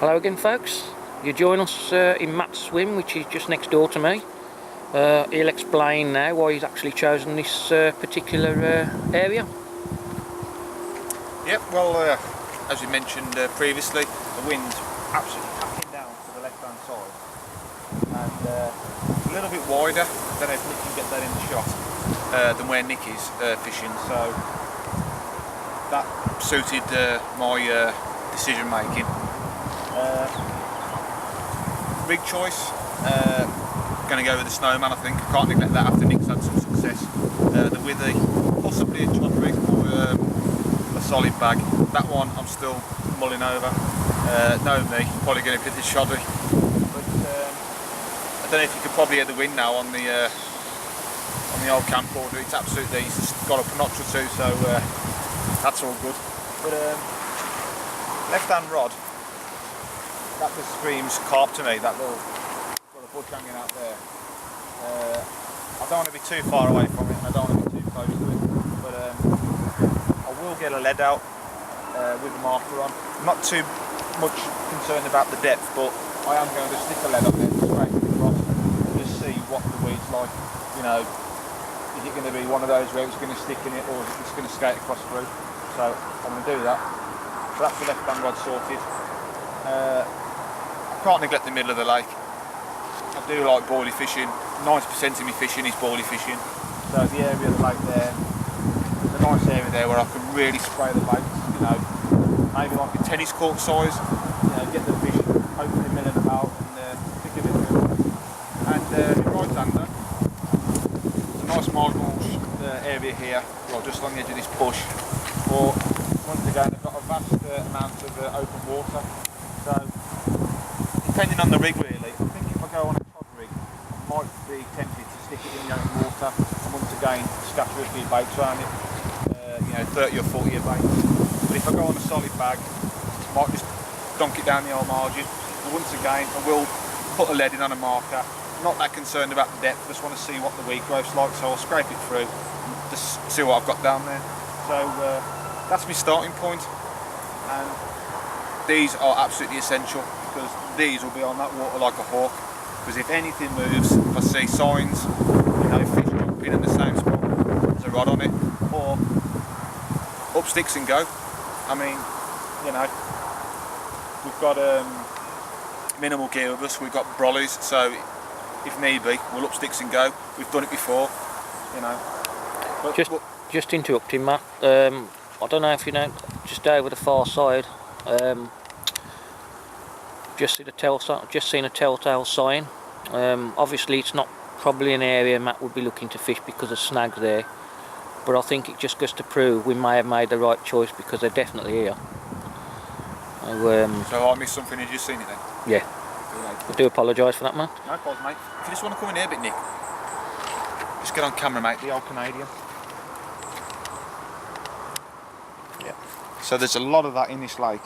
Hello again, folks. You join us in Matt's swim, which is just next door to me. He'll explain now why he's actually chosen this particular area. Yep, well, as you mentioned previously, the wind's absolutely packing down to the left-hand side, and it's a little bit wider. I don't know if Nick can get that in the shot than where Nick is fishing, so that suited my decision making. Rig choice, going to go with the Snowman. I think I can't neglect that after Nick's had some success. The Withy, possibly a chod rig or a solid bag. That one I'm still mulling over. Knowing me, probably going to pick the shoddy. But I don't know if you could probably hear the wind now on the old camcorder. It's absolutely, it's got up a notch or two, so that's all good. But left-hand rod, that just screams carp to me. That little bush hanging out there. I don't want to be too far away from it, and I don't want to be too close to it. But I will get a lead out with the marker on. I'm not too much concerned about the depth, but I am going to stick a lead on there, scrape it across, and just see what the weed's like. You know, is it going to be one of those where it's going to stick in it, or is it just going to skate across through? So I'm going to do that. So that's the left-hand rod sorted. I can't neglect the middle of the lake. I do like boilie fishing. 90% of my fishing is boilie fishing. So the area of the lake there, there's a nice area there where I can really spray the baits, you know, maybe like a tennis court size, you know, get the fish hopefully milling about and pick a bit through. And right-hander, it's a nice marble area here, well, just along the edge of this bush. But once again, they've got a vast amount of open water. So depending on the rig really, I think if I go on a cod rig, I might be tempted to stick it in the open water and once again scatter a few baits around it, you know, 30 or 40 a bait. But if I go on a solid bag, I might just dunk it down the old margin. And once again, I will put a lead in on a marker. Not that concerned about the depth, just want to see what the weed growth's like, so I'll scrape it through and just see what I've got down there. So that's my starting point, and these are absolutely essential because these will be on that water like a hawk. Because if anything moves, if I see signs, you know, fish jumping in the same spot, there's a rod on it, or up sticks and go. I mean, you know, we've got minimal gear with us. We've got brollies, so if need be, we'll up sticks and go. We've done it before, you know. But, Just interrupting, Matt. I don't know if you know, just over the far side. Just seen a telltale sign. Obviously it's not probably an area Matt would be looking to fish because of snags there, but I think it just goes to prove we may have made the right choice because they're definitely here. So I missed something, had you seen it then? Yeah. I do apologise for that, Matt. No problem, mate. If you just want to come in here a bit, Nick, just get on camera, mate, the old Canadian. Yeah. So there's a lot of that in this lake.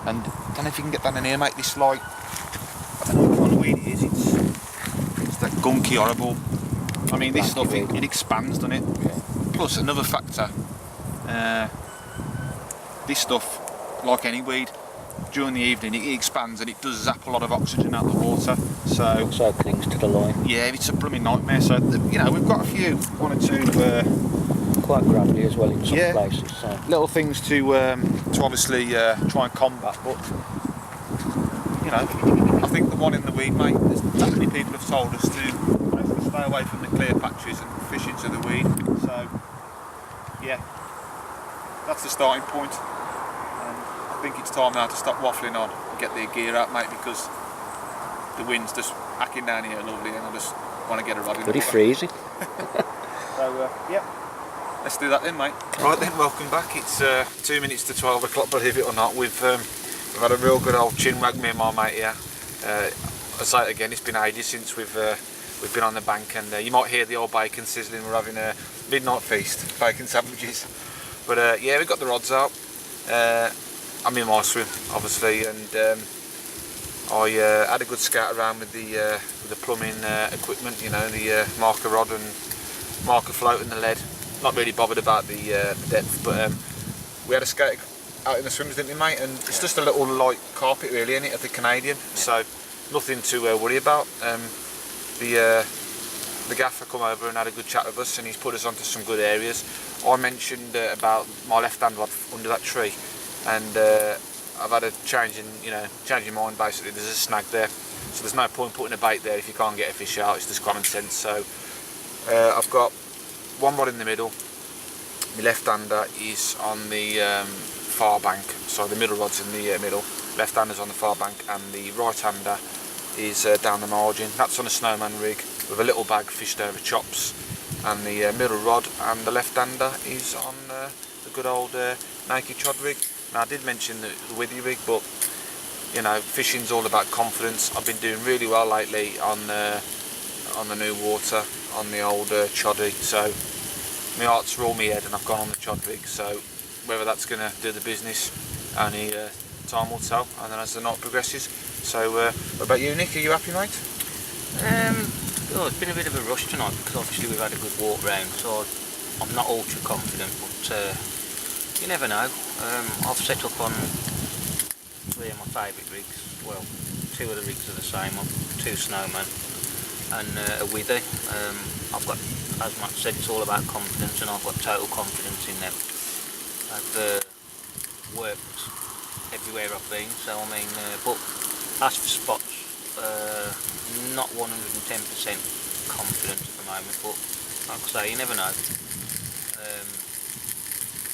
And I don't know if you can get that in here, mate. This like, I don't know what kind of weed it is. It's that gunky, horrible. I mean, this stuff it expands, doesn't it? Yeah. Plus another factor. This stuff, like any weed, during the evening it expands and it does zap a lot of oxygen out of the water. So also clings to the line. Yeah, it's a blooming nightmare. So you know, we've got a few, one or two. Quite gravelly as well in some places. So. Little things to obviously try and combat, but you know, I think the one in the weed, mate, there's that many people have told us to stay away from the clear patches and fish into the weed. So yeah, that's the starting point. I think it's time now to stop waffling on and get the gear out, mate, because the wind's just hacking down here lovely and I just want to get a rod in. Pretty freezing. So yeah. Let's do that then, mate. Right then, welcome back. It's 2 minutes to 12 o'clock, believe it or not. We've had a real good old chin wag, me and my mate here. I'll say it again, it's been ages since we've been on the bank, and you might hear the old bacon sizzling. We're having a midnight feast, bacon sandwiches. But yeah, we've got the rods out. I'm in my swim, obviously, and I had a good scout around with the plumbing equipment, you know, the marker rod and marker float and the lead. Not really bothered about the depth, but we had a skate out in the swims, didn't he, mate? And it's just a little light carpet, really, isn't it, of the Canadian? So nothing to worry about. The gaffer come over and had a good chat with us, and he's put us onto some good areas. I mentioned about my left-hand rod under that tree, and I've had a change in mind. Basically, there's a snag there, so there's no point putting a bait there if you can't get a fish out. It's just common sense. So I've got one rod in the middle. My left-hander is on the far bank, so the middle rod's in the middle. Left-hander's on the far bank, and the right-hander is down the margin. That's on a snowman rig with a little bag fished over chops, and the middle rod and the left-hander is on the good old naked chod rig. Now, I did mention the withy rig, but you know, fishing's all about confidence. I've been doing really well lately on the new water, on the old choddy, so my heart's rolled my head and I've gone on the chod rig. So whether that's going to do the business, only time will tell, and then as the night progresses. So what about you, Nick? Are you happy, mate? Oh, it's been a bit of a rush tonight because obviously we've had a good walk round, so I'm not ultra confident, but you never know. I've set up on 3 of my favourite rigs. Well, 2 of the rigs are the same. I've 2 snowmen and a withy. I've got, as Matt said, it's all about confidence, and I've got total confidence in them. I've worked everywhere I've been, so I mean, but as for spots, not 110% confident at the moment, but like I say, you never know.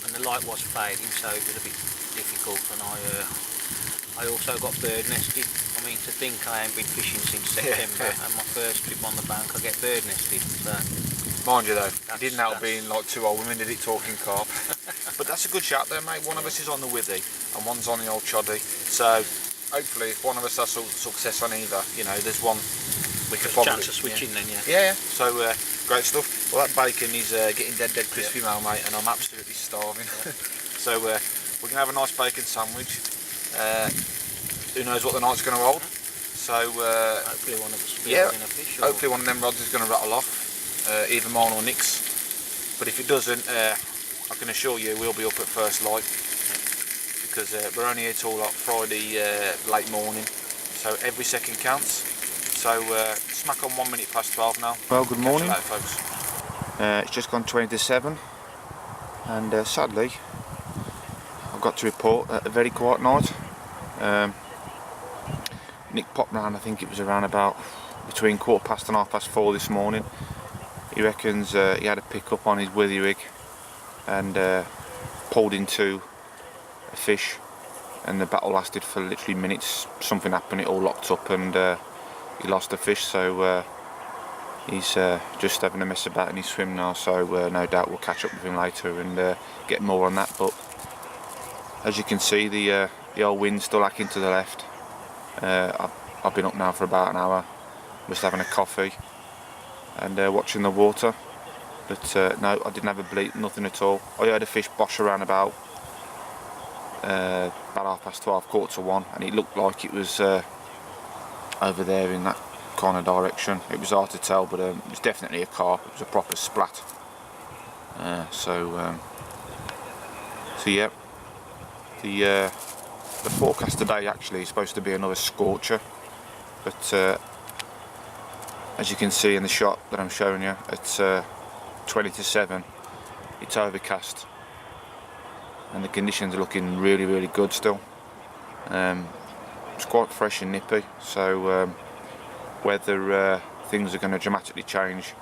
And the light was fading, so it was a bit difficult, and I also got bird nested. I mean, to think I ain't been fishing since September, and my first trip on the bank I get bird nested. So mind you though, it didn't help being like 2 old women, did it, talking carp? But that's a good shout there, mate. One of us is on the withy and one's on the old choddy, so hopefully if one of us has success on either, you know, there's one we could probably... chance of switching then, yeah. Yeah, so great stuff. Well, that bacon is getting dead crispy now, mate, and I'm absolutely starving. Yeah. So we're going to have a nice bacon sandwich. Who knows what the night's going to hold. So hopefully one of us will be holding a fish. Hopefully one of them rods is going to rattle off, either mine or Nick's. But if it doesn't, I can assure you we'll be up at first light, because we're only here till like Friday late morning, so every second counts. So smack on 1 minute past 12 now. Well, good morning, later, folks. It's just gone 20 to 7, and sadly I've got to report a very quiet night. Nick popped round, I think it was around about between 4:15 and 4:30 this morning. He reckons he had a pick up on his withy rig and pulled into a fish, and the battle lasted for literally minutes. Something happened, it all locked up, and he lost the fish, so he's just having a mess about in his swim now, so no doubt we'll catch up with him later and get more on that. But as you can see, the old wind's still hacking to the left. I've been up now for about an hour, just having a coffee and watching the water, but no, I didn't have a bleat, nothing at all. I heard a fish bosh around about 12:30, 1:45, and it looked like it was over there in that kind of direction. It was hard to tell, but it was definitely a carp. It was a proper splat. So yeah, the forecast today actually is supposed to be another scorcher, but as you can see in the shot that I'm showing you, it's 20 to 7. It's overcast, and the conditions are looking really good still. It's quite fresh and nippy, so whether things are going to dramatically change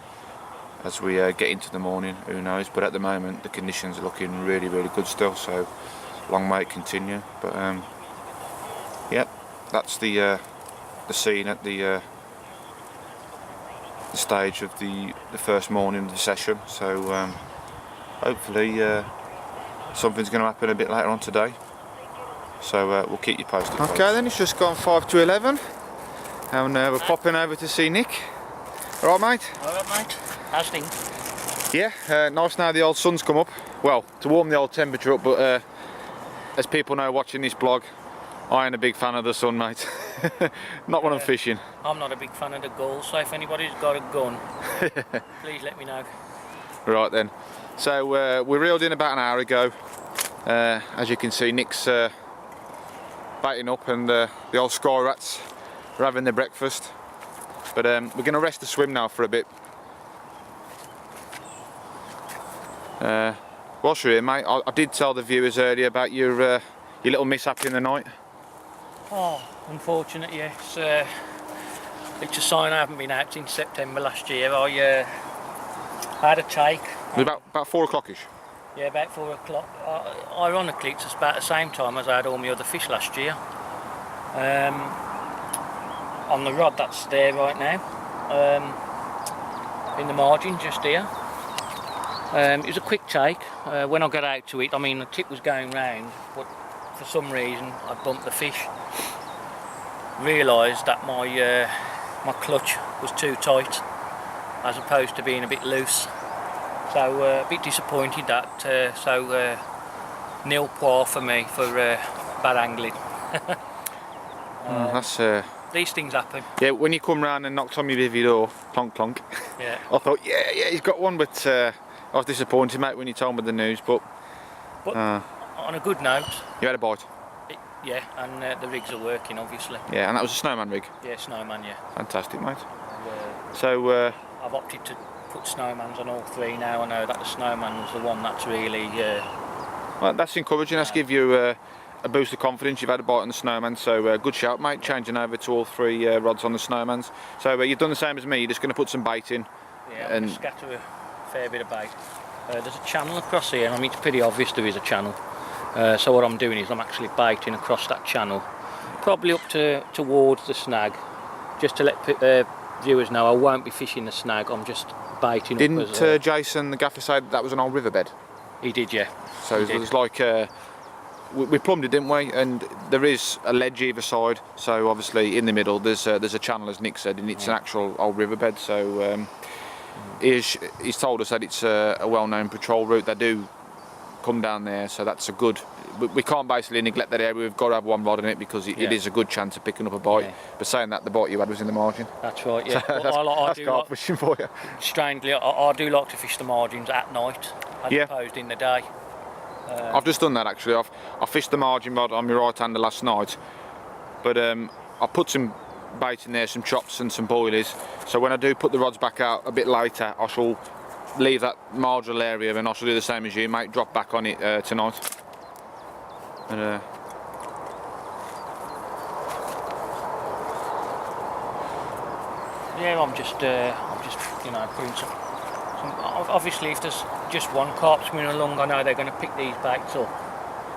as we get into the morning, who knows. But at the moment the conditions are looking really good still, so long may it continue. But yep, that's the scene at the stage of the first morning of the session. So hopefully something's going to happen a bit later on today, so we'll keep you posted. Okay, folks. Then it's just gone 5 to 11 and we're popping over to see Nick. Alright, mate? Alright, mate. How's things? Yeah, nice now the old sun's come up. Well, to warm the old temperature up, but as people know watching this blog, I ain't a big fan of the sun, mate. Not when I'm fishing. I'm not a big fan of the gulls, so if anybody's got a gun, please let me know. Right then. So we reeled in about an hour ago. As you can see, Nick's baiting up, and the old sky rats are having their breakfast. But we're going to rest the swim now for a bit. Whilst you're here, mate, I did tell the viewers earlier about your little mishap in the night. Oh, unfortunate, yes. It's a sign I haven't been out since September last year. I had a take. It was about 4 o'clockish. Yeah, about 4 o'clock. Ironically, it's about the same time as I had all my other fish last year. On the rod that's there right now, in the margin just here. It was a quick take. When I got out to it, I mean the tip was going round, but for some reason I bumped the fish. Realised that my clutch was too tight as opposed to being a bit loose. So a bit disappointed that, so nil pois for me for bad angling. These things happen. Yeah, when you come round and knocked on my bivvy door, clonk clonk, Yeah. I thought, yeah, he's got one, but I was disappointed, mate, when you told me the news. But on a good note, you had a bite. Yeah, and the rigs are working, obviously. Yeah, and that was a snowman rig. Yeah, snowman, yeah. Fantastic, mate. And, So I've opted to put snowmans on all 3 now. I know that the snowman's the one that's really... well, that's encouraging. That's give you a boost of confidence. You've had a bite on the snowman, so good shout, mate. Changing over to all 3 rods on the snowmans. So you've done the same as me. You're just going to put some bait in. Yeah, I'm going to scatter a fair bit of bait. There's a channel across here, and I mean it's pretty obvious there is a channel. So what I'm doing is I'm actually baiting across that channel, probably up towards the snag, just to let viewers know I won't be fishing the snag. I'm just baiting. Didn't Jason, the gaffer, say that was an old riverbed? He did, yeah. So it was like we plumbed it, didn't we? And there is a ledge either side. So obviously in the middle there's a channel, as Nick said, and it's an actual old riverbed. So he's told us that it's a well-known patrol route. They do come down there, so that's a good. We can't basically neglect that area. We've got to have one rod in it because it is a good chance of picking up a bite. Yeah. But saying that, the bite you had was in the margin. That's right. Yeah. So that's carp fishing for you. Strangely, I do like to fish the margins at night as opposed in the day. I've just done that actually. I fished the margin rod on my right hander last night, but I put some bait in there, some chops and some boilies. So when I do put the rods back out a bit later, I shall leave that marginal area, and I shall do the same as you, mate. Drop back on it tonight. And, yeah, I'm just you know, putting some. Obviously, if there's just one carp swimming along, I know they're going to pick these baits up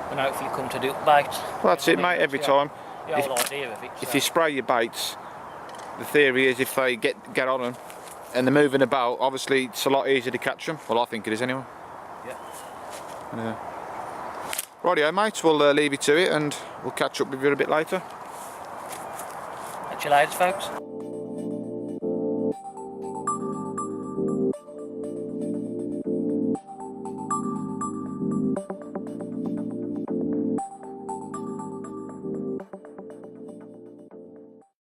and hopefully come to the bait. Well, that's it, mate. Every time. The whole idea of it. If you spray your baits, the theory is if they get on them and they're moving about, obviously it's a lot easier to catch them. Well, I think it is anyway. Yeah. Rightio, mate. We'll leave you to it, and we'll catch up with you a bit later. Catch you later, folks.